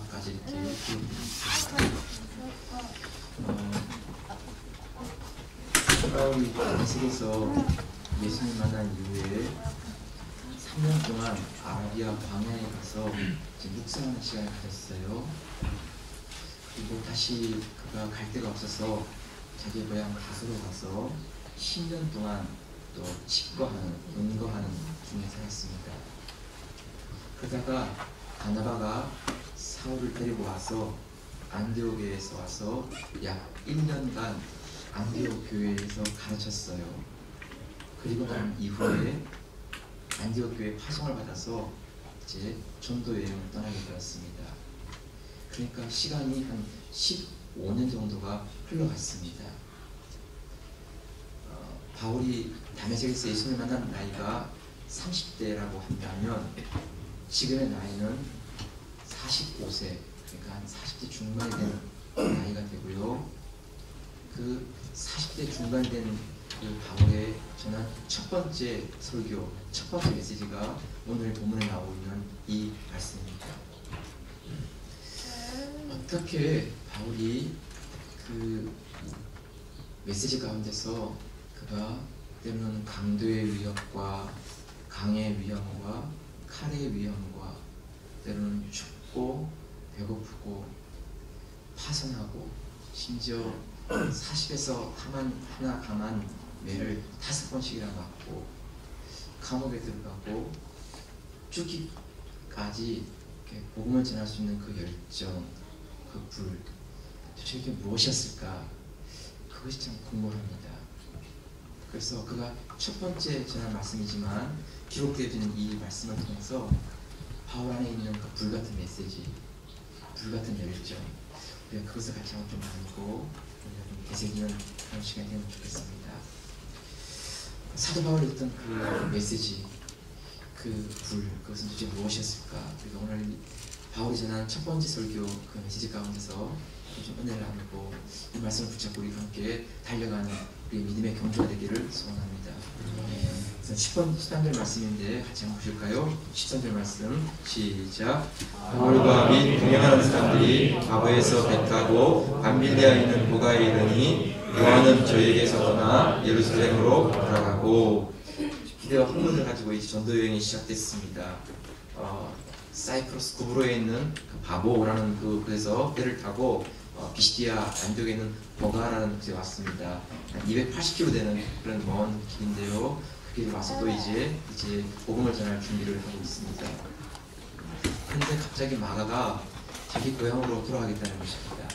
마지막까지 이렇게 기록되어 바울이 다메섹에서 예수님 만난 이후에 3년 동안 아라비아 광야에 가서 이제 묵상하는 시간을 가졌어요. 그리고 다시 그가 갈 데가 없어서 자기 고향 다소로 가서 10년 동안 또 직거하는, 은거하는 중에 살았습니다. 그러다가 바나바가 사울을 데리고 와서 안디옥에서 와서 약 1년간 안디옥 교회에서 가르쳤어요. 그리고 난 이후에 안디옥 교회 파송을 받아서 이제 전도 여행을 떠나게 되었습니다. 그러니까 시간이 한 15년 정도가 흘러갔습니다. 바울이 다메섹에서 예수님을 만난 나이가 30대라고 한다면 지금의 나이는 45세, 그러니까 한 40대 중반이 되는 나이가 되고요. 그 40대 중반 된 그 바울의 전한 첫 번째 설교, 첫 번째 메시지가 오늘 본문에 나오고 있는 이 말씀입니다. 어떻게 바울이 그 메시지 가운데서 그가 때로는 강도의 위협과 강의 위험과 칼의 위험과 때로는 춥고 배고프고 파선하고 심지어 40에서 하나 감한 매를 5번씩이나 맞고 감옥에 들어가고 죽기까지 복음을 전할 수 있는 그 열정, 그 불, 도대체 이게 무엇이었을까? 그것이 참 궁금합니다. 그래서 그가 첫 번째 전한 말씀이지만 기록되어진 이 말씀을 통해서 바울 안에 있는 그 불같은 메시지, 불같은 열정, 우리가 그것을 같이 한번 좀 나누고 되새기는 그런 시간이 되면 좋겠습니다. 사도 바울이 했던 그 메시지, 그 불, 그것은 도대체 무엇이었을까? 우리가 오늘 바울이 전한 첫 번째 설교 그 메시지 가운데서 좀 은혜를 나누고 이 말씀을 붙잡고 우리가 함께 달려가는 우리 믿음의 경주가 되기를 소원합니다. 13절 말씀인데 같이 한번 보실까요? 13절 말씀 시작. 바울과 및 동행하는 사람들이 바보에서 배 타고 밤빌리아에 있는 보가에 이르니 요한은 저희에게서 떠나 예루살렘으로 돌아가고, 기대와 흥분을 가지고 이제 전도 여행이 시작됐습니다. 사이프러스 구브로에 있는 그 바보라는 그곳에서 배를 타고 비시디아 안디옥에 있는 보가라는 곳에 왔습니다. 한 280km 되는 그런 먼 길인데요. 그 길에 와서 또 이제 복음을 전할 준비를 하고 있습니다. 그런데 갑자기 마가가 자기 고향으로 돌아가겠다는 것입니다.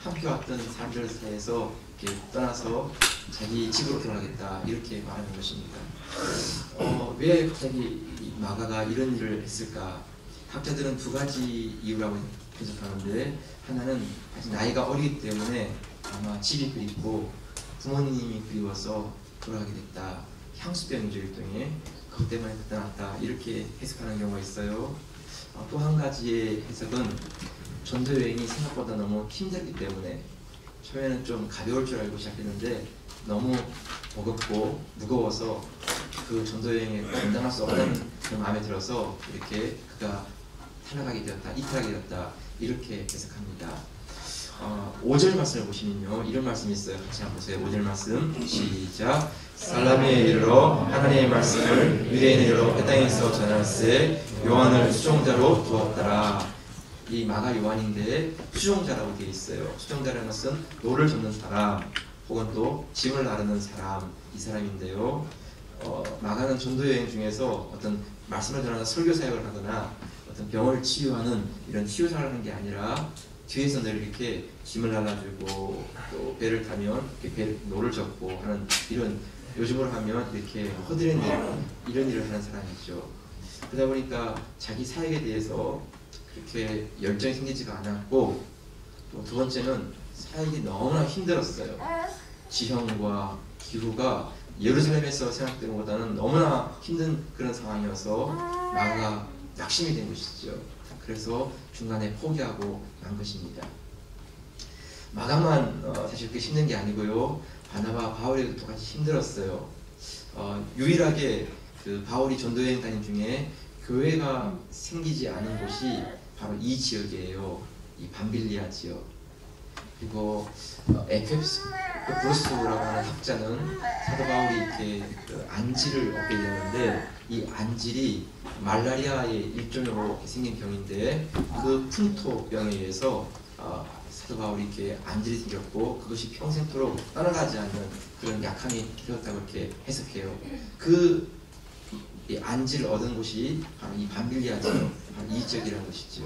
함께 왔던 사람들 사이에서 이렇게 떠나서 자기 집으로 돌아가겠다 이렇게 말하는 것입니다. 왜 갑자기 마가가 이런 일을 했을까? 학자들은 두 가지 이유라고 분석하는데, 하나는 아직 나이가 어리기 때문에 아마 집이 그립고 부모님이 그리워서 돌아가게 됐다. 향수병 일종의 그것 때문에 떠났다 이렇게 해석하는 경우가 있어요. 또 한 가지의 해석은 전도 여행이 생각보다 너무 힘들기 때문에 처음에는 좀 가벼울 줄 알고 시작했는데 너무 버겁고 무거워서 그 전도 여행에 감당할 수 없는 그런 마음에 들어서 이렇게 그가 탈락하게 되었다, 이탈하게 되었다 이렇게 해석합니다. 5절 말씀을 보시면요 이런 말씀이 있어요. 같이 한번 보세요. 5절 말씀 시작. 살라미에 이르러 하나님의 말씀을 유대인에 이르러 그 땅에서 전할세 요한을 수종자로 두었더라. 이 마가 요한인데 수종자라고 되어 있어요. 수종자라는 것은 노를 젓는 사람 혹은 또 짐을 나르는 사람, 이 사람인데요. 마가는 전도여행 중에서 어떤 말씀을 전하는 설교 사역을 하거나 어떤 병을 치유하는 이런 치유사를 하는 게 아니라 뒤에서 늘 이렇게 짐을 날라주고 또 배를 타면 이렇게 노를 젓고 하는 이런, 요즘으로 하면 이렇게 허드렛 일, 이런 일을 하는 사람이죠. 그러다 보니까 자기 사역에 대해서 그렇게 열정이 생기지가 않았고, 또 두 번째는 사역이 너무나 힘들었어요. 지형과 기후가 예루살렘에서 생각된 것보다는 너무나 힘든 그런 상황이어서 마가가 낙심이 된 것이죠. 그래서 중간에 포기하고 난 것입니다. 마가만 사실 그렇게 힘든 게 아니고요. 바나바, 바울에도 똑같이 힘들었어요. 유일하게 그 바울이 전도여행 다닌 중에 교회가 생기지 않은 곳이 바로 이 지역이에요. 이 밤빌리아 지역. 그리고 에페스 브루스라고 하는 학자는 사도 바울이 이렇게 안질을 얻게 되는데, 이 안질이 말라리아의 일종으로 생긴 병인데, 그 풍토병에 의해서 사도 바울이 이렇게 안질이 생겼고, 그것이 평생토록 떠나가지 않는 그런 약함이 되었다고 이렇게 해석해요. 이 안질을 얻은 곳이 바로 이 밤빌리아 지역, 바로 이 지역이라는 것이죠.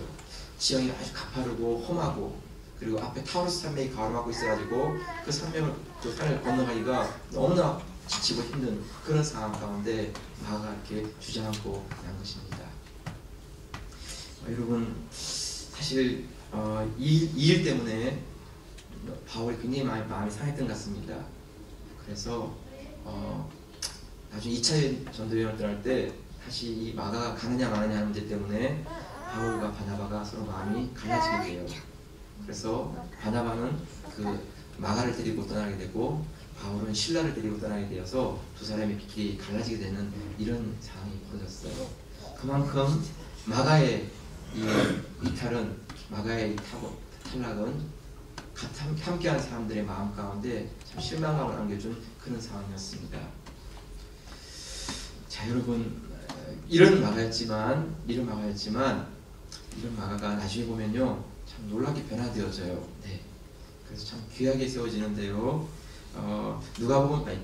지형이 아주 가파르고 험하고, 그리고 앞에 타우루스 산맥이 가로막고 있어가지고 그 산맥을, 그 산을 건너가기가 너무나 지치고 힘든 그런 상황 가운데 마가가 이렇게 주저앉고 난 것입니다. 여러분, 사실 이 일 때문에 바울이 굉장히 마음이 상했던 것 같습니다. 그래서 나중에 2차 전도 여행을 떠날 때 다시 이 마가가 가느냐 마느냐 하는 문제 때문에 바울과 바나바가 서로 마음이 갈라지게 돼요. 그래서 바나바는 그 마가를 데리고 떠나게 되고, 바울은 실라를 데리고 떠나게 되어서 두 사람이 길이 갈라지게 되는 이런 상황이 벌어졌어요. 그만큼 마가의 이 이탈은, 마가의 이 탈락은 함께한 사람들의 마음 가운데 참 실망감을 안겨준 그런 상황이었습니다. 자, 여러분, 이런 마가가 나중에 보면요, 참 놀랍게 변화되어져요. 네. 그래서 참 귀하게 세워지는데요.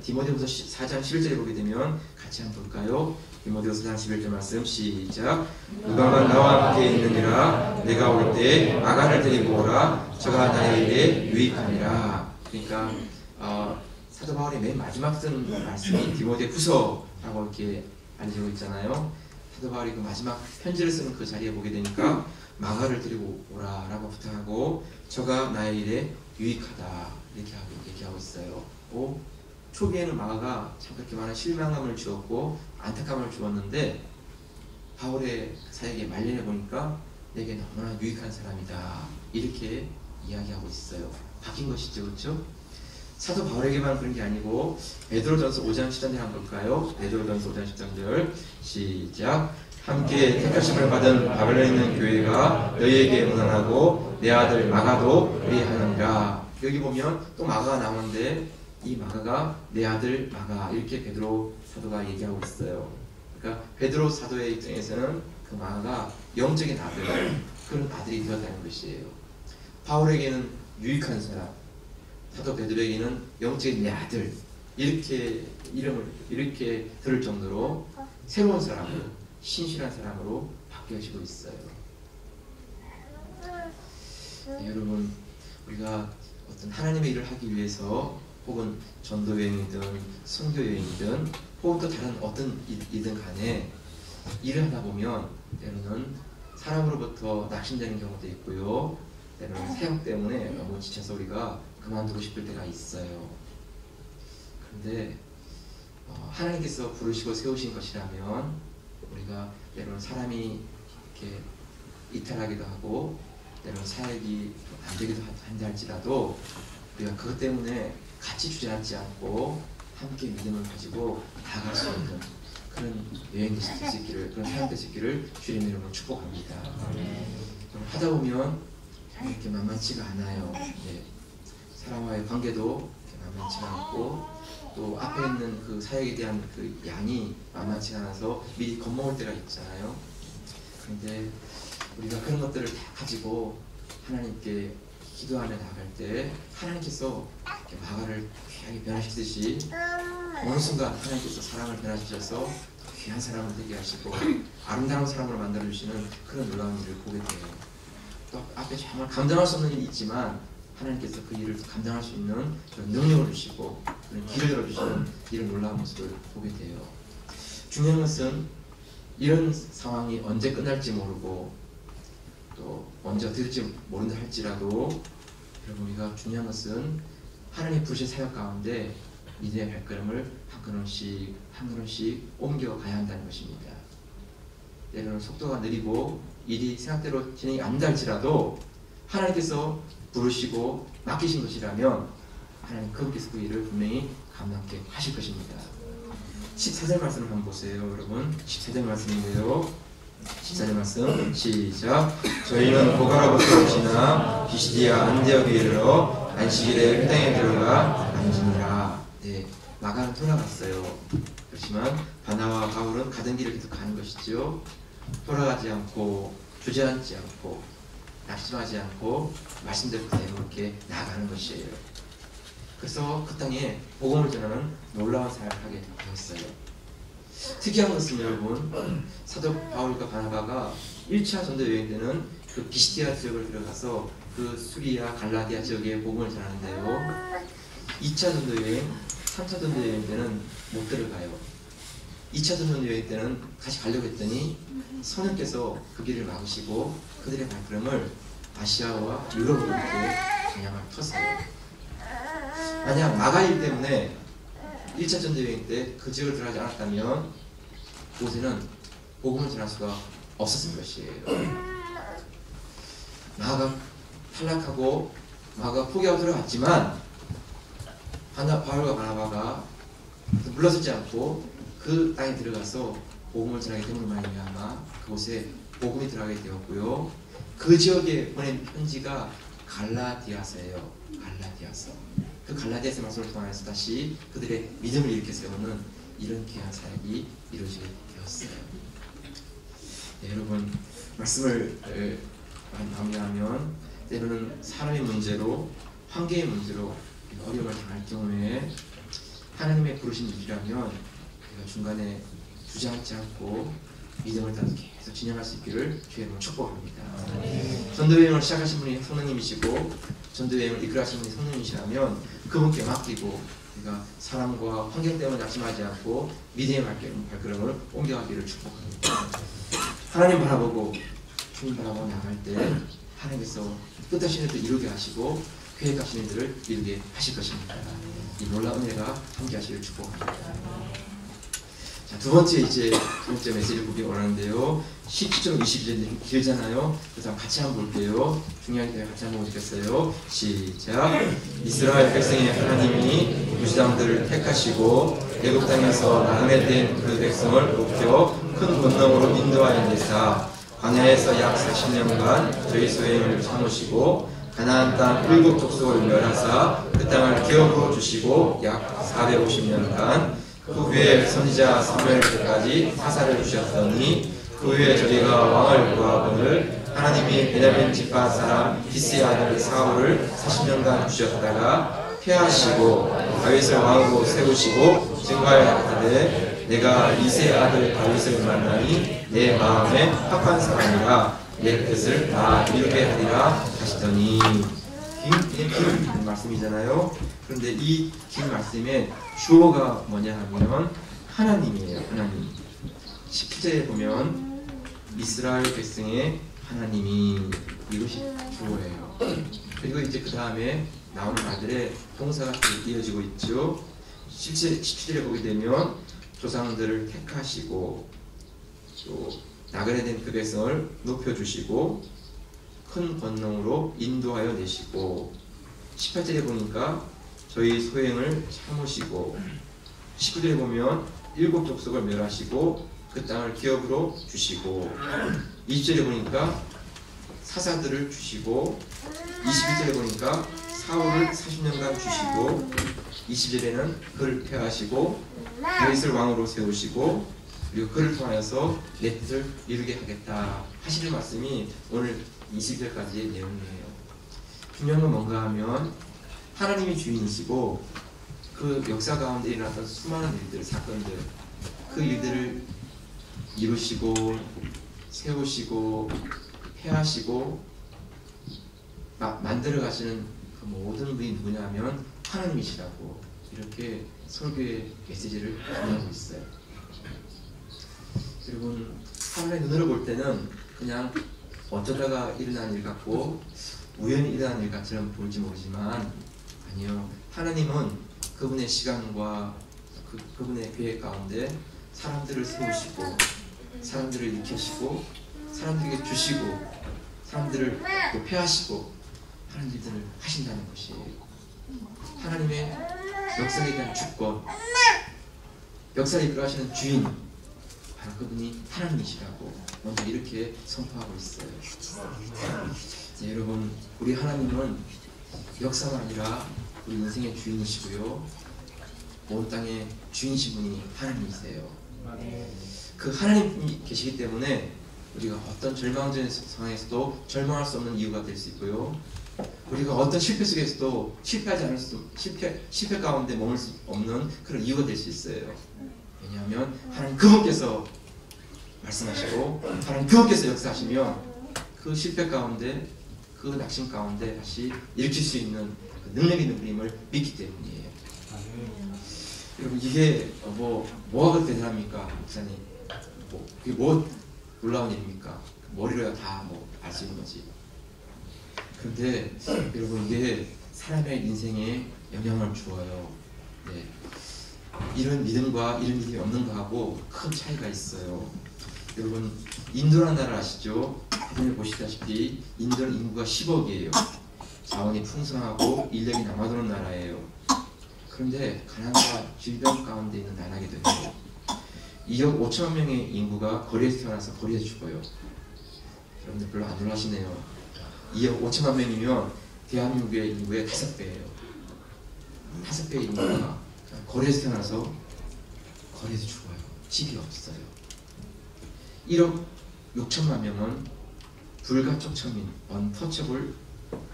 디모데후서 4장 11절에 보게 되면 같이 한번 볼까요? 디모데후서 4장 11절 말씀 시작. 누가만 나와 함께 있느니라. 내가 올 때 마가를 데리고 오라. 저가 나의 일에 유익하니라. 그러니까 사도 바울이 맨 마지막 쓴 말씀이 디모데후서라고 이렇게 알려지고 있잖아요. 사도 바울이 그 마지막 편지를 쓰는 그 자리에 보게 되니까 마가를 데리고 오라라고 부탁하고, 저가 나의 일에 유익하다 이렇게 얘기하고 있어요. 초기에는 마가가 참 그렇게 많은 실망감을 주었고 안타까움을 주었는데, 바울의 사역에 말년해 보니까 내게 너무나 유익한 사람이다 이렇게 이야기하고 있어요. 바뀐 것이죠, 그렇죠? 사도 바울에게만 그런 게 아니고 베드로전서 5장 10절을 한번 볼까요? 베드로전서 5장 10절 시작. 함께 택하심을 받은 바벨론에 있는 교회가 너희에게 문안하고 내 아들 마가도 그리하느니라. 여기 보면 또 마가가 나오는데, 이 마가가 내 아들 마가 이렇게 베드로 사도가 얘기하고 있어요. 그러니까 베드로 사도의 입장에서는 그 마가가 영적인 아들, 그런 아들이 되었다는 것이에요. 바울에게는 유익한 사람, 사도 베드로에게는 영적인 내 아들, 이렇게 이름을 이렇게 들을 정도로 새로운 사람으로, 신실한 사람으로 바뀌어지고 있어요. 네, 여러분, 우리가 어떤 하나님의 일을 하기 위해서 혹은 전도 여행이든 선교 여행이든 혹은 또 다른 어떤 일이든 간에 일을 하다 보면 때로는 사람으로부터 낙심되는 경우도 있고요. 때로는 사역 때문에 너무 지쳐서 우리가 그만두고 싶을 때가 있어요. 그런데 하나님께서 부르시고 세우신 것이라면 우리가 때로는 사람이 이렇게 이탈하기도 하고 때로는 사역이 안 되기도 한다 할지라도 우리가 그것 때문에 같이 주저앉지 않고 함께 믿음을 가지고 나아갈 수 있는 그런 여행이 될 수 있기를, 그런 사역 될 수 있기를 주님 이름으로 축복합니다. 하다 보면 이렇게 만만치가 않아요. 네. 사람과의 관계도 만만치가 않고 또 앞에 있는 그 사역에 대한 그 양이 만만치가 않아서 미리 겁먹을 때가 있잖아요. 그런데 우리가 그런 것들을 다 가지고 하나님께 기도하며 나아갈 때 하나님께서 마가를 귀하게 변화시키듯이 어느 순간 하나님께서 사람을 변화시켜서 귀한 사람을 되게 하시고 아름다운 사람으로 만들어주시는 그런 놀라운 일을 보게 돼요. 또 앞에 정말 감당할 수 없는 일이 있지만 하나님께서 그 일을 감당할 수 있는 그런 능력을 주시고 그런 길을 열어주시는 이런 놀라운 모습을 보게 돼요. 중요한 것은 이런 상황이 언제 끝날지 모르고 또 언제 어떻게 될지 모른다 할지라도 여러분, 우리가 중요한 것은 하나님 부르신 사역 가운데 믿음의 발걸음을 한 걸음씩 한 걸음씩 옮겨가야 한다는 것입니다. 때로는 속도가 느리고 일이 생각대로 진행이 안 된다 할지라도 하나님께서 부르시고 맡기신 것이라면 하나님 그분께서 그 일을 분명히 감당케 하실 것입니다. 14절 말씀을 한번 보세요. 여러분, 14절 말씀인데요. 14절 말씀 시작. 저희는 고가로부터 오시나 비시디아 안디옥에 이르러 안식일에 회당에 들어가 앉으니라. 네, 마가는 돌아갔어요. 그렇지만 바나바와 바울은 가던 길을 계속 가는 것이죠. 돌아가지 않고 주저앉지 않고 낙심하지 않고 말씀대로 그대로 이렇게 나아가는 것이에요. 그래서 그 땅에 복음을 전하는 놀라운 사역을 하게 되었어요. 특이한 것은 여러분, 사도 바울과 바나바가 1차 전도 여행 때는 그 비시디아 지역을 들어가서 그 수리아 갈라디아 지역에 복음을 전하는데요. 2차 전도 여행, 3차 전도 여행 때는 못 들어가요. 2차 전도 여행 때는 다시 가려고 했더니 성령께서 그 길을 막으시고 그들의 발걸음을 아시아와 유럽으로 이렇게 방향을 텄어요. 만약 마가일 때문에 1차 전도 여행 때 그 지역을 들어가지 않았다면 그곳에는 복음을 전할 수가 없었을 것이에요. 마가가 탈락하고 마가가 포기하고 들어갔지만 바울과 바나바가 물러서지 않고 그 땅에 들어가서 복음을 전하게 됨으로 말미암아 그곳에 복음이 들어가게 되었고요. 그 지역에 보낸 편지가 갈라디아서예요. 갈라디아서. 그 갈라디아서 말씀을 통해서 다시 그들의 믿음을 일으켜 세우는 이런 귀한 사역이 이루어지게 되었어요. 네, 여러분, 말씀을 마무리하면 때로는 사람의 문제로, 환경의 문제로 어려움을 당할 경우에 하나님의 부르신 일이라면 우리가 중간에 주저앉지 않고 믿음을 따라 계속 진행할 수 있기를 주의 이름으로 축복합니다. 전도여행을 시작하신 분이 성령님이시고 전도여행을 이끌어가신 분이 성령님이시라면 그분께 맡기고 우리가 사람과 환경 때문에 낙심하지 않고 믿음의 발걸음을 옮겨가기를 축복합니다. 하나님 바라보고 주님 바라보고 나갈 때 하나님께서 뜻하신 일을 이루게 하시고 계획하신 일들을 이루게 하실 것입니다. 이 놀라운 은혜가 함께 하시기를 축복합니다. 자, 두 번째 메시지를 보기 원하는데요. 17절 22절 길잖아요. 그래서 같이 한번 볼게요. 중요하니까 같이 한번 보시겠어요? 시작. 이스라엘 백성의 하나님이 무지당들을 택하시고 애굽 땅에서 나그네된 그 백성을 높여 큰 권능으로 인도하여 내사 광야에서 약 40년간 저희 소행을 참으시고 가나안 땅 7 족속을 멸하사 그 땅을 기업으로 주시고 약 450년간 그 후에 선지자 사무엘에게까지 사사를 주셨더니 그 후에 저희가 왕을 구하거늘 하나님이 베냐민 지파 사람 기스의 아들 사울을 40년간 주셨다가 폐하시고 다윗을 왕으로 세우시고 증거하였되 내가 이새의 아들 다윗을 만나니 내 마음에 합한 사람이라 내 뜻을 다 이루게 하리라 하시더니 긴 말씀이잖아요. 그런데 이 긴 말씀의 주어가 뭐냐 하면 하나님이에요. 하나님. 17절에 보면 이스라엘 백성의 하나님이 이것이 주어예요. 그리고 이제 그 다음에 나오는 말들의 동사가 이어지고 있죠. 17절에 보게 되면 조상들을 택하시고 또 나그네된 그 백성을 높여주시고 큰 권능으로 인도하여 내시고 18절에 보니까 저희 소행을 참으시고 19절에 보면 7 족속을 멸하시고 그 땅을 기업으로 주시고 20절에 보니까 사사들을 주시고 21절에 보니까 사울을 40년간 주시고 20절에는 그를 폐하시고 다윗을 왕으로 세우시고 그리고 그를 통하여서 내 뜻을 이루게 하겠다 하시는 말씀이 오늘 20절까지의 내용이에요. 중요한 건 뭔가 하면 하나님이 주인이시고 그 역사 가운데 일어났던 수많은 일들, 사건들 그 일들을 이루시고 세우시고 폐하시고 만들어 가시는 그 모든 분이 누구냐 하면 하나님이시라고 이렇게 설교의 메시지를 전하고 있어요. 여러분, 하나님의 눈으로 볼 때는 그냥 어쩌다가 일어난 일 같고 우연히 일어난 일 같처럼 보일지 모르지만 아니요, 하나님은 그분의 시간과 그분의 계획 가운데 사람들을 세우시고 사람들을 일으키시고 사람들에게 주시고 사람들을 또 폐하시고 하는 일들을 하신다는 것이에요. 하나님의 역사에 대한 주권, 역사를 이끌어가시는 주인 바로 그분이 하나님이시라고 먼저 이렇게 선포하고 있어요. 네, 여러분, 우리 하나님은 역사가 아니라 우리 인생의 주인이시고요, 온 땅의 주인이신 분이 하나님이세요. 그 하나님이 계시기 때문에 우리가 어떤 절망적인 상황에서도 절망할 수 없는 이유가 될 수 있고요, 우리가 어떤 실패 속에서도 실패하지 않을 수, 실패 가운데 머물 수 없는 그런 이유가 될 수 있어요. 왜냐하면 하나님 그분께서 말씀하시고 하나님 그분께서 역사하시면 그 실패 가운데, 그 낙심 가운데 다시 일으킬 수 있는 그 능력 있는 분임을 믿기 때문이에요. 여러분, 이게 뭐가 그렇게 대단합니까, 목사님? 그게 뭐 놀라운 일입니까? 머리로야 다 알 수 있는 거지. 그런데 여러분, 이게 사람의 인생에 영향을 주어요. 네. 이런 믿음과 이런 믿음이 없는 거하고 큰 차이가 있어요. 여러분, 인도라는 나라 아시죠? 화면에 보시다시피 인도는 인구가 10억이에요. 자원이 풍성하고 인력이 남아도는 나라예요. 그런데 가난과 질병 가운데 있는 나라이기도 해요. 2억 5천만 명의 인구가 거리에서 태어나서 거리에서 죽어요. 여러분들 별로 안 놀라시네요. 2억 5천만 명이면 대한민국의 인구의 5배예요. 5배의 인구가 거리에서 태어나서 거리에서 죽어요. 집이 없어요. 1억 6천만 명은 불가촉 천민, untouchable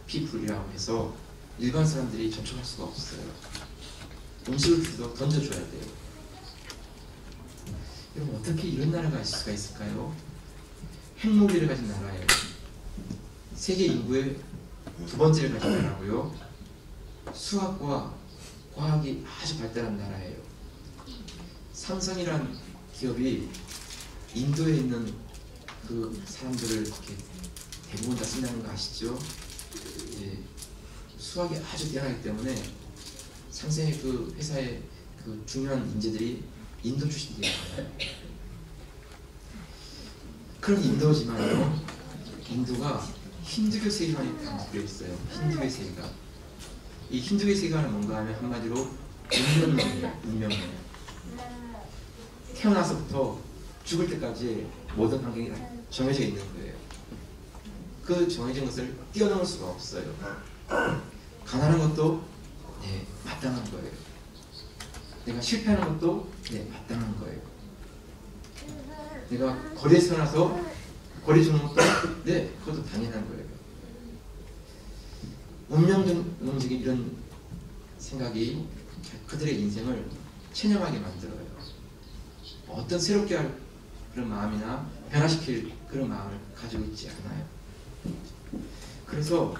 people이라고 해서 일반 사람들이 접촉할 수가 없어요. 음식을 주도 던져줘야 돼요. 여러분, 어떻게 이런 나라가 있을 수가 있을까요? 핵무기를 가진 나라예요. 세계 인구의 2번째를 가진 나라고요, 수학과 과학이 아주 발달한 나라예요. 삼성이란 기업이 인도에 있는 그 사람들을 이렇게 대부분 다 쓴다는 거 아시죠? 예, 수학이 아주 뛰어나기 때문에 삼성의 그 회사의 그 중요한 인재들이 인도 출신들이에요. 그런 인도지만요, 인도가 힌두교 세계관이 담겨 있어요. 힌두교 세계관. 이 힌두교 세계관은 뭔가 하면 한마디로 운명론이에요. 운명론. 태어나서부터 죽을 때까지 모든 환경이 정해져 있는 거예요. 그 정해진 것을 뛰어넘을 수가 없어요. 가난한 것도 네, 마땅한 거예요. 내가 실패하는 것도 네, 마땅한 거예요. 내가 거리에서 태어나서 거리 죽는 것도 네, 그것도 당연한 거예요. 운명론적인 이런 생각이 그들의 인생을 체념하게 만들어요. 어떤 새롭게 할 그런 마음이나 변화시킬 그런 마음을 가지고 있지 않아요. 그래서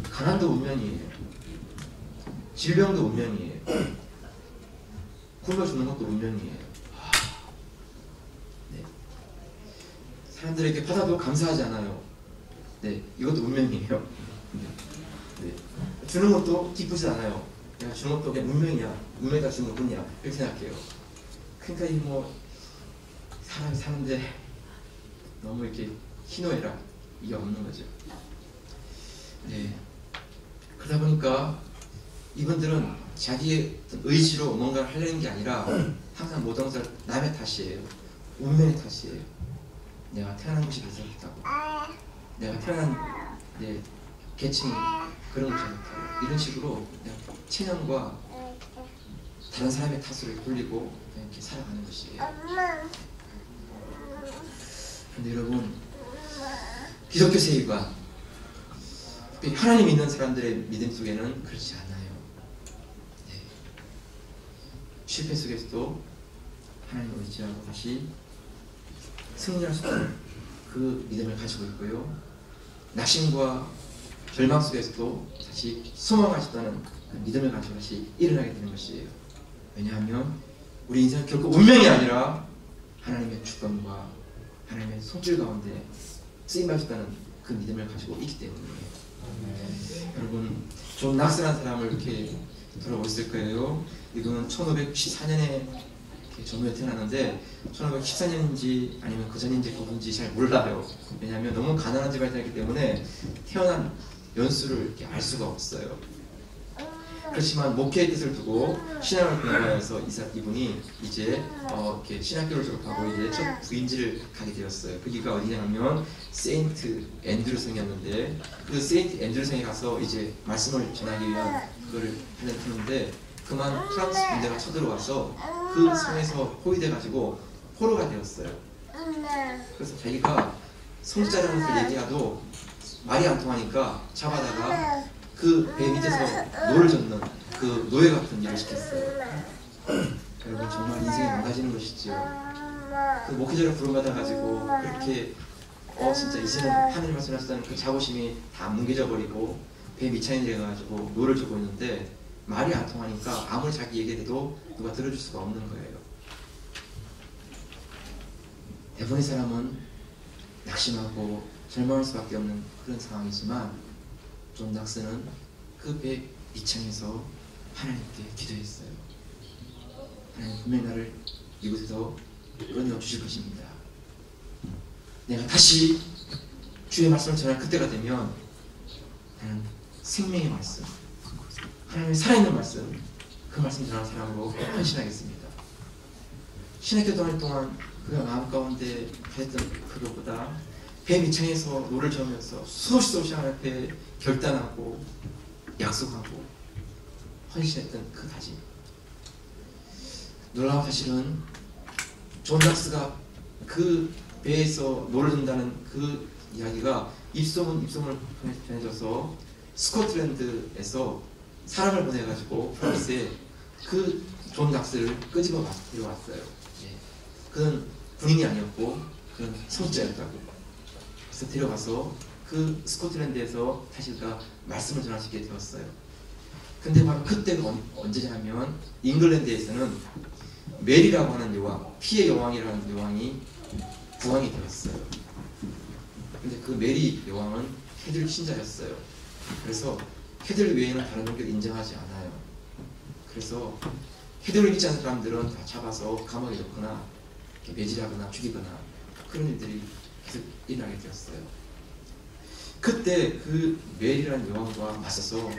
가난도 운명이에요. 질병도 운명이에요. 굶어 죽는 것도 운명이에요. 네. 사람들에게 받아도 감사하지 않아요. 네, 이것도 운명이에요. 네. 주는 것도 기쁘지 않아요. 내가 주는 것도 그냥 운명이야. 운명이다 주는 것뿐이야. 이렇게 생각해요. 그러니까 이 사람이 사는데 너무 이렇게 희노애락 이게 없는 거죠. 네. 그러다 보니까 이분들은 자기의 의지로 뭔가를 하려는 게 아니라 항상 모든 것을 남의 탓이에요. 운명의 탓이에요. 내가 태어난 것이 그렇다고, 내가 태어난 내 계층이 그런 것이 그렇다고, 이런 식으로 그냥 체념과 다른 사람의 탓으로 돌리고 그냥 이렇게 살아가는 것이에요. 근데 여러분, 기독교 세계관, 특히 하나님 믿는 사람들의 믿음 속에는 그렇지 않아요. 네. 실패 속에서도 하나님을 의지하고 다시 승리할 수 있는 그 믿음을 가지고 있고요, 낙심과 절망 속에서도 다시 소망할 수 있다는 그 믿음을 가지고 다시 일어나게 되는 것이에요. 왜냐하면 우리 인생은 결코 운명이 아니라 하나님의 주권과 하나님의 손길 가운데 쓰임받았다는 그 믿음을 가지고 있기 때문이에요. 여러분, 좀 낙선한 사람을 이렇게 돌아보셨을 거예요. 이거는 1514년에 전후에 태어났는데 1514년인지 아니면 그 전인지 그분인지 잘 몰라요. 왜냐하면 너무 가난한 집안이기 때문에 태어난 연수를 이렇게 알 수가 없어요. 그렇지만 목회의 뜻을 두고 신앙을 공부하여서 이분이 이제 이렇게 신학교를 졸업하고 이제 첫 부임지를 가게 되었어요. 거기가 어디냐면 세인트 앤드류 성이었는데, 그 세인트 앤드류 성에 가서 이제 말씀을 전하기 위한 그거를 하는데, 그만 프랑스 군대가 쳐들어와서 그 성에서 포위돼 가지고 포로가 되었어요. 그래서 자기가 성자라는 걸 얘기해도 말이 안 통하니까 잡아다가 그 배 밑에서 노를 젓는 그 노예 같은 일을 시켰어요. 여러분, 정말 인생이 망가지는 것이지요. 그 목회자를 부름받아가지고 그렇게 진짜 이제는 하나님 말씀하셨다는 그 자부심이 다 뭉개져 버리고 배 밑창이 돼가지고 노를 젓고 있는데, 말이 안 통하니까 아무리 자기 얘기해도 누가 들어줄 수가 없는 거예요. 대부분의 사람은 낙심하고 절망할 수밖에 없는 그런 상황이지만, 존 낙스는 그 배 밑창에서 하나님께 기도했어요. 하나님, 분명히 나를 이곳에서 끌어내어 주실 것입니다. 내가 다시 주의 말씀을 전할 그때가 되면 나는 생명의 말씀, 하나님의 살아있는 말씀, 그 말씀 전하는 사람으로 헌신하겠습니다. 신학교 다닐 동안 그가 마음 가운데 했던 그것보다 배 밑창에서 노를 저으면서 수없이 하나님 앞에 결단하고 약속하고 헌신했던 그 다짐. 놀라운 사실은 존 낙스가 그 배에서 노를 든다는 그 이야기가 입소문을 전해져서 스코틀랜드에서 사람을 보내가지고 프랑스에 그 존 낙스를 끄집어 데려왔어요. 그는 군인이 아니었고 그는 성자였다고. 그래서 데려가서 그 스코틀랜드에서 다시 그가 말씀을 전할 수 있게 되었어요. 근데 바로 그때가 언제냐면 잉글랜드에서는 메리라고 하는 여왕, 피의 여왕이라는 여왕이 부왕이 되었어요. 근데 그 메리 여왕은 캐들 신자였어요. 그래서 캐들 외에는 다른 종교를 인정하지 않아요. 그래서 캐들을 믿지 않는 사람들은 다 잡아서 감옥에 넣거나 매질하거나 죽이거나 그런 일들이 계속 일어나게 되었어요. 그때 그 메리라는 여왕과 맞서서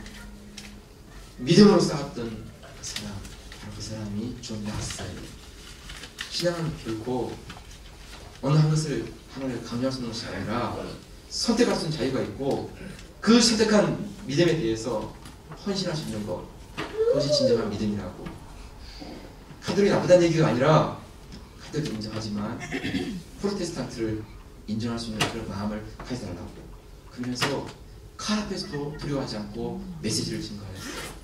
믿음으로 싸웠던 그 사람, 바로 그 사람이 존 낙스예요. 신앙은 결코 어느 한 것을 하나를 강요할 수 있는 것이 아니라 선택할 수 있는 자유가 있고, 그 선택한 믿음에 대해서 헌신할 수 있는 것, 그것이 진정한 믿음이라고. 카톨릭이 나쁘다는 얘기가 아니라 카톨릭을 인정하지만 프로테스탄트를 인정할 수 있는 그런 마음을 가져달라고. 그러면서 칼 앞에서도 두려워하지 않고 메시지를 증거했어요.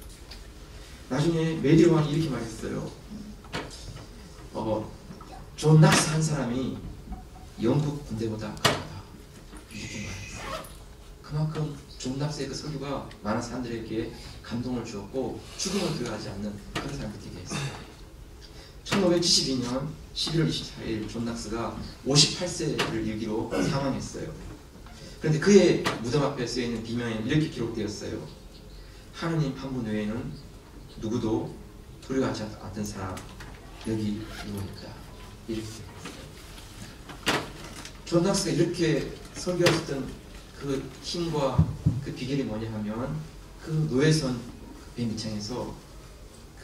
나중에 메리 왕이 이렇게 말했어요. 존 낙스 한 사람이 영국 군대보다 강하다, 이렇게 말했어요. 그만큼 존 낙스의 그 설교가 많은 사람들에게 감동을 주었고 죽음을 두려워하지 않는 그런 사람이 되게 했어요. 1572년 11월 24일 존 낙스가 58세를 일기로 사망했어요. 그런데 그의 무덤 앞에 쓰여있는 비명에는 이렇게 기록되었어요. 하느님 한 분 외에는 누구도 두려워하지 않던 사람 여기 누워있다, 이렇게 되었어요. 존 낙스가 이렇게 설교하셨던 그 힘과 그 비결이 뭐냐 하면, 그 노예선 배 밑창에서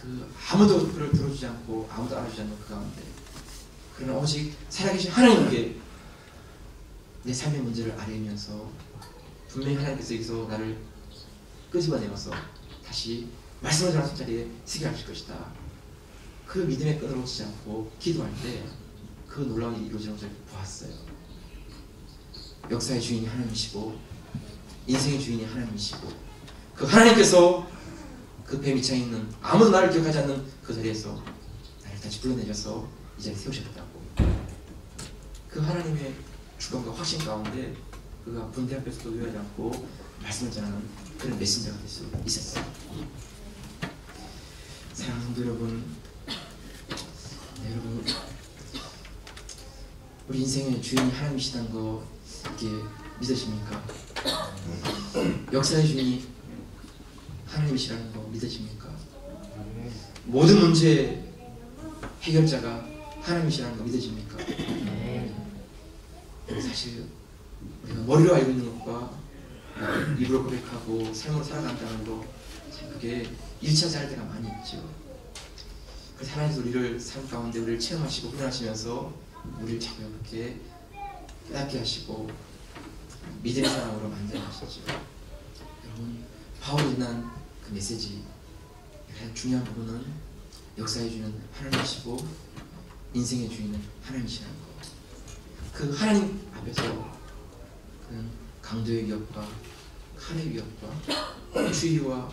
그 아무도 그를 들어주지 않고 아무도 알아주지 않는 그 가운데, 그러나 오직 살아계신 하나님께 내 삶의 문제를 아뢰면서 분명히 하나님께서 여기서 나를 끄집어내어서 다시 말씀을 전하는 자리에 서게 하실 것이다, 그 믿음의 끈을 놓치지 않고 기도할 때 그 놀라운 일이 이루어지는 것을 보았어요. 역사의 주인이 하나님이시고 인생의 주인이 하나님이시고, 그 하나님께서 그 배 밑창에 있는 아무도 나를 기억하지 않는 그 자리에서 나를 다시 불러내셔서 이 자리에 세우셨다고. 그 하나님의 주권과 확신 가운데 그가 군대 앞에서도 외하지 않고 말씀을 전하는 그런 메신저가 될 수 있었어요. 사랑하는 성도 여러분, 여러분, 우리 인생의 주인이 하나님이시다는 거 이렇게 믿으십니까? 역사의 주인이 하나님이시라는 거 믿으십니까? 모든 문제의 해결자가 하나님이시라는 거 믿으십니까? 사실 우리가 머리로 알고 있는 것과 입으로 고백하고 삶으로 살아간다는 거, 그게 1차지 할 때가 많이 있죠. 그래서 하나님께서 우리를 삶 가운데 우리를 체험하시고 훈련하시면서 우리를 자꾸 이렇게 깨닫게 하시고 믿음의 사람으로 만들어가시죠. 여러분, 바울이 전한 그 메시지 가장 중요한 부분은 역사의 주인은 하나님이시고 인생의 주인은 하나님이시라는 거. 그 하나님 앞에서 그는 강도의 위협과 칼의 위협과 추위와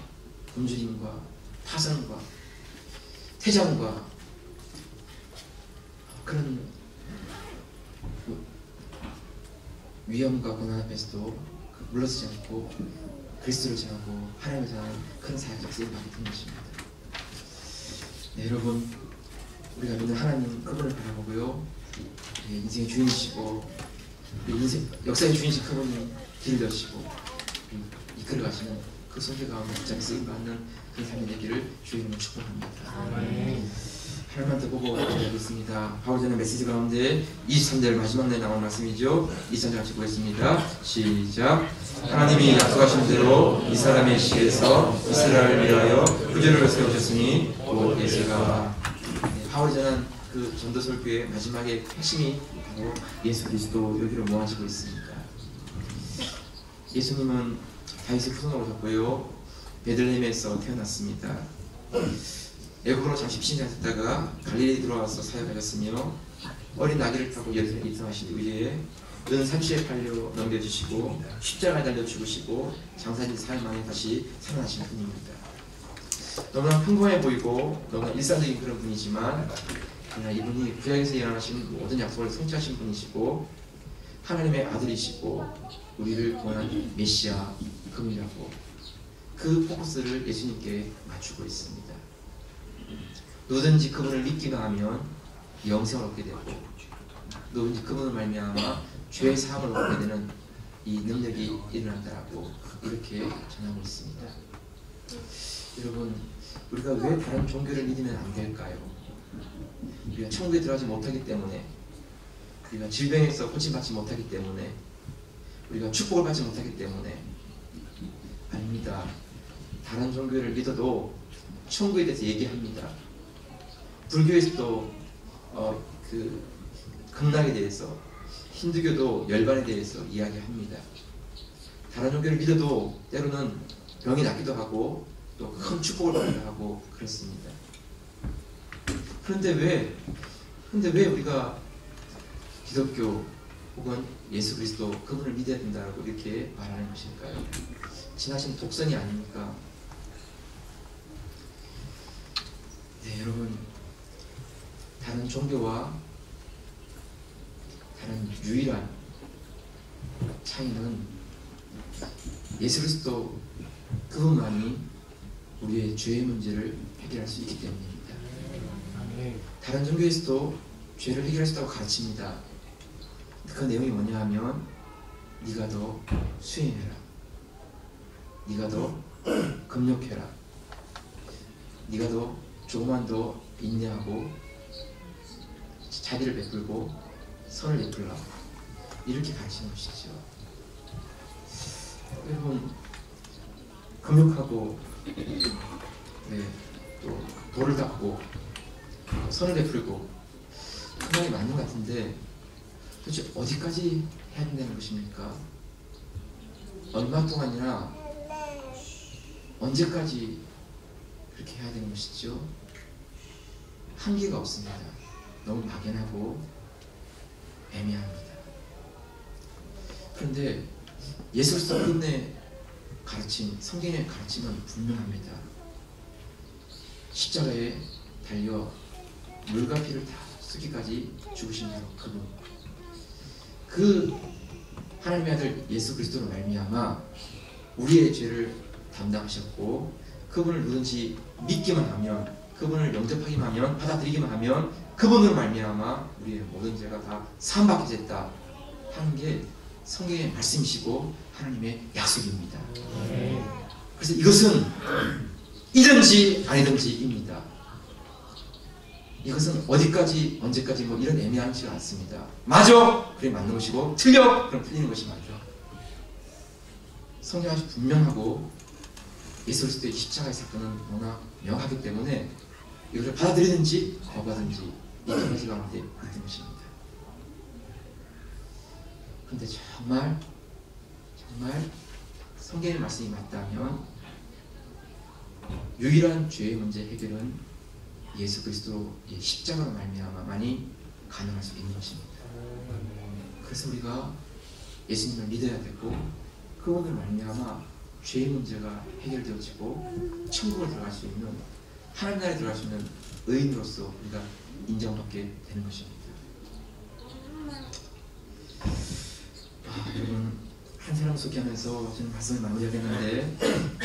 굶주림과 파선과 태장과 그런 위험과 고난 앞에서도 물러서지 않고 그리스도를 전하고 하나님을 전하는 그런 사역을 쓰임받게 된 것입니다. 네, 여러분, 우리가 믿는 하나님 그분을 바라보고요, 인생의 주인이시고 인생 역사의 주인이신 그분이 길을 여시고 이끌어가시는 그 손길 가운데 붙잡혀 쓰임받는 그 삶이 되기를 주의 이름으로 축복합니다. 하나님한테 보고 기도하겠습니다. 바울 전의 메시지 가운데 23절 마지막 날 나온 말씀이죠. 23절 같이 보겠습니다. 시작. 하나님이 약속하신 대로 이 사람의 시에서 이스라엘을 위하여 구주를 세우셨으니 곧 예수가. 바울이 전한 그 전도설교의 마지막에 핵심이 바로 예수 그리스도 여기로 모아지고 있습니다. 예수님은 다윗의 후손으로 오셨고요, 베들레헴에서 태어났습니다. 애국으로 잠시 피신하셨다가 갈릴리 들어와서 사역하셨으며 어린 나귀를 타고 예루살렘에 입성하신 후에 은 30에 팔려 넘겨주시고 십자가에 달려 죽으시고 장사진 4일 만에 다시 살아나신 분입니다. 너무나 평범해 보이고 너무나 일상적인 그런 분이지만 그러나 이분이 구약에서 일어나신 모든 약속을 성취하신 분이시고 하나님의 아들이시고 우리를 구원한 메시아 그분이라고 그 포커스를 예수님께 맞추고 있습니다. 누구든지 그분을 믿기만 하면 영생을 얻게 되고 누구든지 그분을 말미암아 죄의 사함을 얻게 되는 이 능력이 일어난다라고 이렇게 전하고 있습니다. 여러분, 우리가 왜 다른 종교를 믿으면 안 될까요? 우리가 천국에 들어가지 못하기 때문에, 우리가 질병에서 고침받지 못하기 때문에, 우리가 축복을 받지 못하기 때문에 아닙니다. 다른 종교를 믿어도 천국에 대해서 얘기합니다. 불교에서도 그 극락에 대해서, 힌두교도 열반에 대해서 이야기합니다. 다른 종교를 믿어도 때로는 병이 낫기도 하고 또 큰 축복을 받기도 하고 그렇습니다. 그런데 왜 우리가 기독교 혹은 예수 그리스도 그분을 믿어야 된다고 이렇게 말하는 것일까요? 지나친 독선이 아닙니까? 네, 여러분, 다른 종교와 다른 유일한 차이는 예수 그리스도 그분만이 우리의 죄의 문제를 해결할 수 있기 때문입니다. 다른 종교에서도 죄를 해결할 수 있다고 가르칩니다. 그 내용이 뭐냐 하면 네가 더 수행해라, 네가 더 금욕해라, 네가 더 조금만 더 인내하고 자비를 베풀고 선을 베풀라, 이렇게 가르치는 것이죠. 여러분, 금욕하고 또 돌을 닦고 선을 베풀고 그 말이 맞는 것 같은데 도대체 어디까지 해야 된다는 것입니까? 얼마 동안이나 언제까지 그렇게 해야 되는 것이죠? 한계가 없습니다. 너무 막연하고 애매합니다. 그런데 예수 그리스도 그분의 가르침, 성경의 가르침은 분명합니다. 십자가에 달려 물과 피를 다 쏟기까지 죽으신 바로 그분, 그 하나님의 아들 예수 그리스도로 말미암아 우리의 죄를 담당하셨고 그분을 누군지 믿기만 하면, 그분을 영접하기만 하면, 받아들이기만 하면 그분으로 말미암아 우리의 모든 죄가 다 사함받게 됐다 하는 게 성경의 말씀이시고 하나님의 약속입니다. 그래서 이것은 이든지 아니든지입니다. 이것은 어디까지 언제까지 뭐 이런 애매하지가 않습니다. 맞아! 그래 맞는 것이고 틀려! 그럼 틀리는 것이 맞죠. 성경 아주 분명하고 예수 그리스도의 십자가의 사건은 너무나 명하기 때문에 이것을 받아들이든지 거부하든지 이 두 가지 가운데 있는 것입니다. 그런데 정말 성경의 말씀이 맞다면 유일한 죄의 문제 해결은 예수 그리스도의 십자가로 말미암아만이 가능할 수 있는 것입니다. 그래서 우리가 예수님을 믿어야 되고 그분을 말미암아 죄의 문제가 해결되어지고 천국을 들어갈 수 있는, 하나님 나라에 들어갈 수 있는 의인으로서 우리가 인정받게 되는 것입니다. 여러분, 한 사람 소개하면서 저는 말씀을 마무리하겠는데,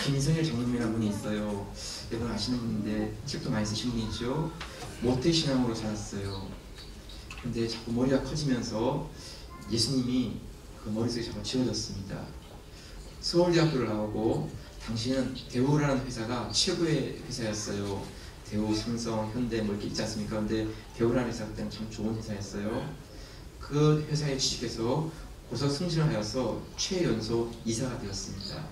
김성일 장로님이라는 분이 있어요. 여러분 아시는 분인데 책도 많이 쓰신 분이죠. 모태신앙으로 자랐어요. 근데 자꾸 머리가 커지면서 예수님이 그 머릿속에 자꾸 지워졌습니다. 서울대학교를 나오고 당시에는 대우라는 회사가 최고의 회사였어요. 대우, 삼성, 현대 뭐 이렇게 있지 않습니까? 근데 대우라는 회사 그때는 참 좋은 회사였어요. 그 회사에 취직해서 고사 승진을 하여서 최연소 이사가 되었습니다.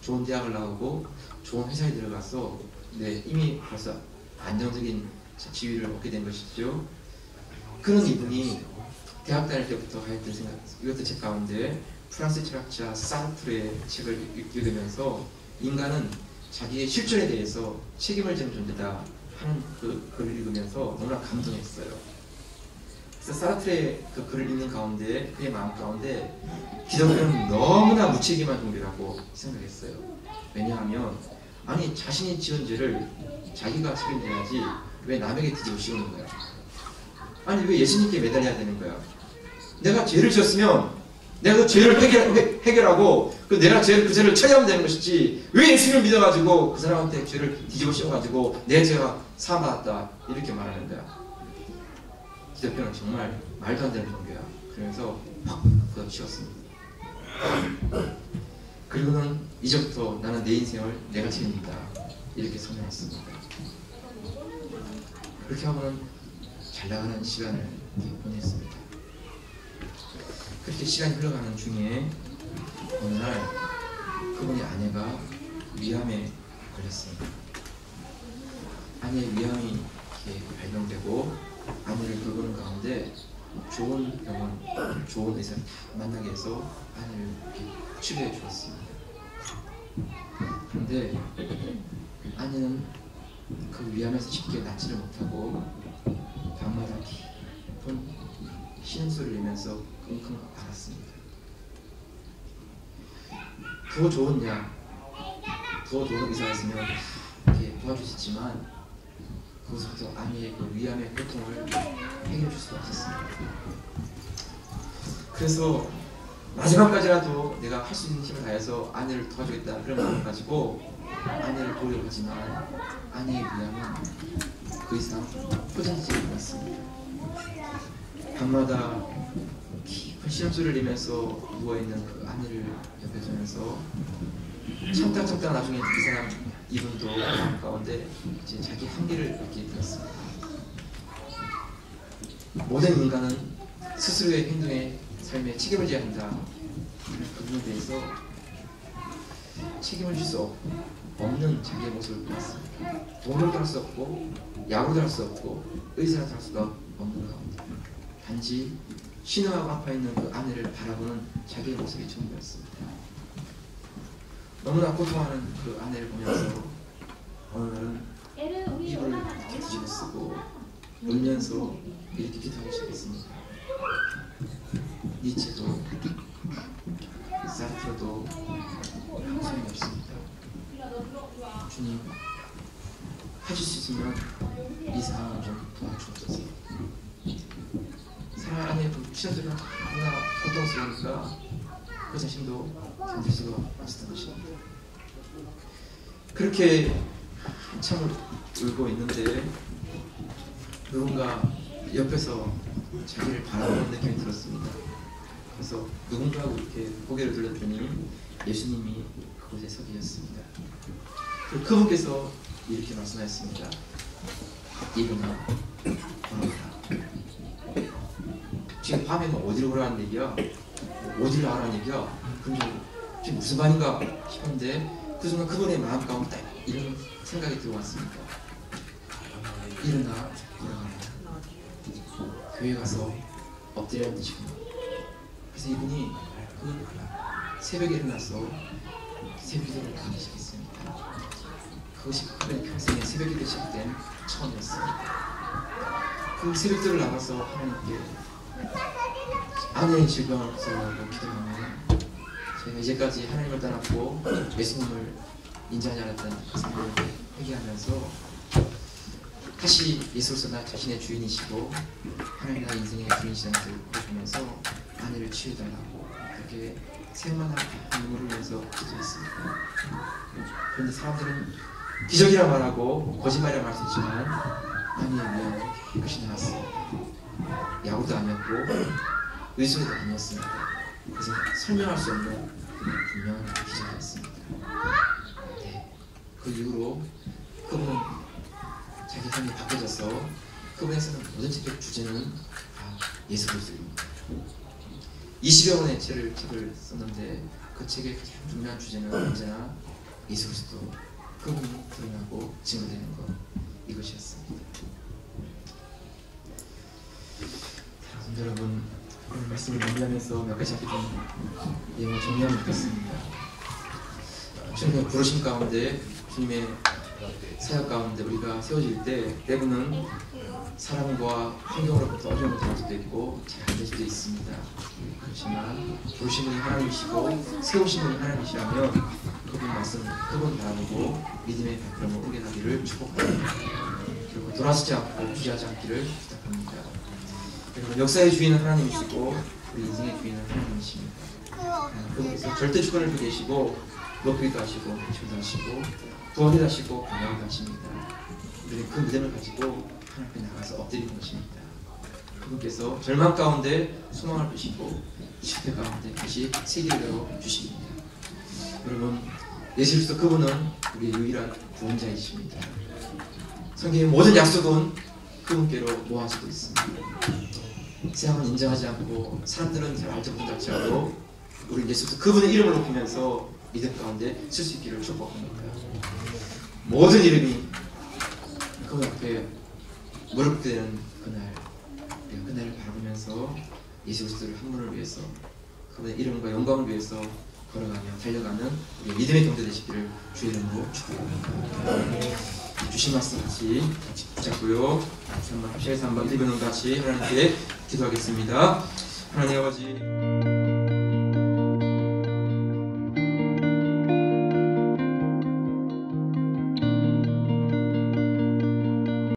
좋은 대학을 나오고 좋은 회사에 들어가서 이미 벌써 안정적인 지위를 얻게 된 것이죠. 그런 이분이 대학 다닐 때부터 하였던 생각, 이것도 책 가운데 프랑스 철학자 사르트르의 책을 읽게 되면서 인간은 자기의 실존에 대해서 책임을 지는 존재다 하는 그 글을 읽으면서 너무나 감동했어요. 그래서 사르트르의 그 글을 읽는 가운데, 그의 마음 가운데 기독교는 너무나 무책임한 종교라고 생각했어요. 왜냐하면 아니 자신이 지은 죄를 자기가 책임져야지 왜 남에게 뒤집어 씌우는 거야? 아니 왜 예수님께 매달려야 되는 거야? 내가 죄를 지었으면 내가 그 죄를 해결하고 내가 그 죄를 처리하면 되는 것이지 왜 예수님을 믿어가지고 그 사람한테 죄를 뒤집어 씌워가지고 내 죄가 사함받았다 이렇게 말하는 거야. 기독교는 정말 말도 안 되는 종교야. 그러면서 확 걷어치웠습니다. 그리고는 이제부터 나는 내 인생을 내가 책임진다 이렇게 선언했습니다. 그렇게 하고는 잘 나가는 시간을 보냈습니다. 그렇게 시간이 흘러가는 중에 어느 날 그분의 아내가 위암에 걸렸습니다. 아내의 위암이 이렇게 발병되고 아내를 돌보는 가운데 좋은 병원, 좋은 의사 만나게 해서 아내를 이렇게 치료해 주었습니다. 그런데 아내는 그 위암에서 쉽게 낫지를 못하고 밤마다 깊은 신음소리를 내면서 끙끙 앓았습니다. 더 좋은 약, 더 좋은 의사가 있으면 이렇게 도와주시지만 그것부터 아내의 그 위암의 고통을 해결해 줄 수가 없었습니다. 그래서 마지막까지라도 내가 할 수 있는 힘을 다해서 아내를 도와주겠다 그런 마음을 가지고 아내를 도우려고 하지만 아내의 위암은 그 이상 퍼져지지 않았습니다. 밤마다 깊은 신음소리를 내면서 누워있는 그 아내를 옆에 두면서 참다 나중에 이 사람 이분도 마음 가운데 이제 자기 한계를 느끼게 되었습니다. 모든 인간은 스스로의 행동에 삶에 책임을 져야 한다. 그 부분에 대해서 책임을 질 수 없는 자기의 모습을 보았습니다. 동료도 할 수 없고 야구도 할 수 없고 의사도 할 수가 없는 가운데 단지 신음하고 아파있는 그 아내를 바라보는 자기의 모습이 전부였습니다. 너무나 고통하는 그 아내를 보면서 어느 날은 이불을 이렇게 뒤집어 쓰고 울면서 이렇게 기도하기 시작했습니다. 니체도 사르트르도 아무 소용이 없습니다. 주님, 해줄 수 있으면 이 상황을 좀 도와주옵소서. 사랑 안에 그 신앙들은 너무나 고통스러우니까 그 자신도 견딜 수가 없었던 것입니다. 그렇게 한참을 울고 있는데 누군가 옆에서 자기를 바라보는 느낌이 들었습니다. 그래서 누군가하고 이렇게 고개를 돌렸더니 예수님이 그곳에 서 계셨습니다. 그분께서 이렇게 말씀하셨습니다. 일어나 걸어가라. 지금 밤에는 어디로 오라는 얘기야? 어디로 가라는 얘기야? 근데 이게 무슨 말인가 싶었는데 그 순간 그분의 마음 가운데 딱 이런 생각이 들어왔습니다. 일어나 교회 가서 엎드려야 되시구나. 그래서 이분이 그 새벽에 일어나서 새벽기도를 하기 시작했습니다. 그것이 그분의 평생에 새벽기도 시작된 처음이었습니다. 그 새벽기도를 나가서 하나님께 아내의 질병을 없애라고 기도하면 제가 이제까지 하나님을 떠났고 예수님을 인정하지 않았던 그 삶을 회개하면서 다시 예수로서 나 자신의 주인이시고 하나님 나의 인생의 주인이시라는 것을 보면서 아내를 치유해달라고 그렇게 생만한 눈물을 흘려서 기도했습니다. 그런데 사람들은 기적이라 말하고 거짓말이라 말할 수 있지만 아니면 그것이 나왔습니다. 야구도 아니었고 의술도 아니었습니다. 그래서 설명할 수 없는 분명한 기적이었습니다. 네. 그 이후로 그분은 자기 삶이 바뀌어져서 그분에서는 모든 책의 주제는 예수 그리스도입니다. 20여 권의 책을 썼는데 그 책의 가장 중요한 주제는 언제나 예수 그리스도 그분이 드러나고 증거되는 것 이것이었습니다. 여러분 오늘 말씀을 마무리하면서 몇 가지 내용을 정리하면 좋겠습니다. 주님의 부르심 가운데 주님의 사역 가운데 우리가 세워질 때 대부분은 사람과 환경으로부터 어려움을 당할 수도 있고 잘 안 될 수도 있습니다. 그렇지만 부르신 분이 하나님이시고 세우신 분이 하나님이시라면 그분 말씀, 그분 바라보고 믿음의 발걸음을 오게 하기를 축복합니다. 그리고 돌아서지 않고 주저하지 않기를 부탁합니다. 여러분 역사의 주인은 하나님이시고 우리 인생의 주인은 하나님이십니다. 그분께서 절대 주권을 두고 계시고 높이기도 하시고 낮추기도 하시고 구하기도 하시고 강하기도 하십니다. 우리는 그 믿음을 가지고 하나님 앞에 나가서 엎드리는 것입니다. 그분께서 절망 가운데 소망을 주시고 실패 가운데 다시 세기를 열어 주십니다. 여러분 예수 그리스도 그분은 우리의 유일한 구원자이십니다. 성경의 모든 약속은 그분께로 모아지고 있습니다. 세상은 인정하지 않고 사람들은 잘 알지 못할지라도 우리 예수 그리스도 그분의 이름을 높이면서 믿음 가운데 쓸 수 있기를 축복합니다. 모든 이름이 그분 앞에 무릎 꿇게 되는 그날, 우리가 그날을 바라보면서 예수 그리스도를 한 분을 위해서 그분의 이름과 영광을 위해서 걸어가며 달려가는 우리 믿음의 경제 되시기를 주의 이름으로 축복합니다. 주신 말씀 같이 붙잡고요. 한번 합시다. 한번 1분은 같이 하나님께 기도하겠습니다. 하나님 아버지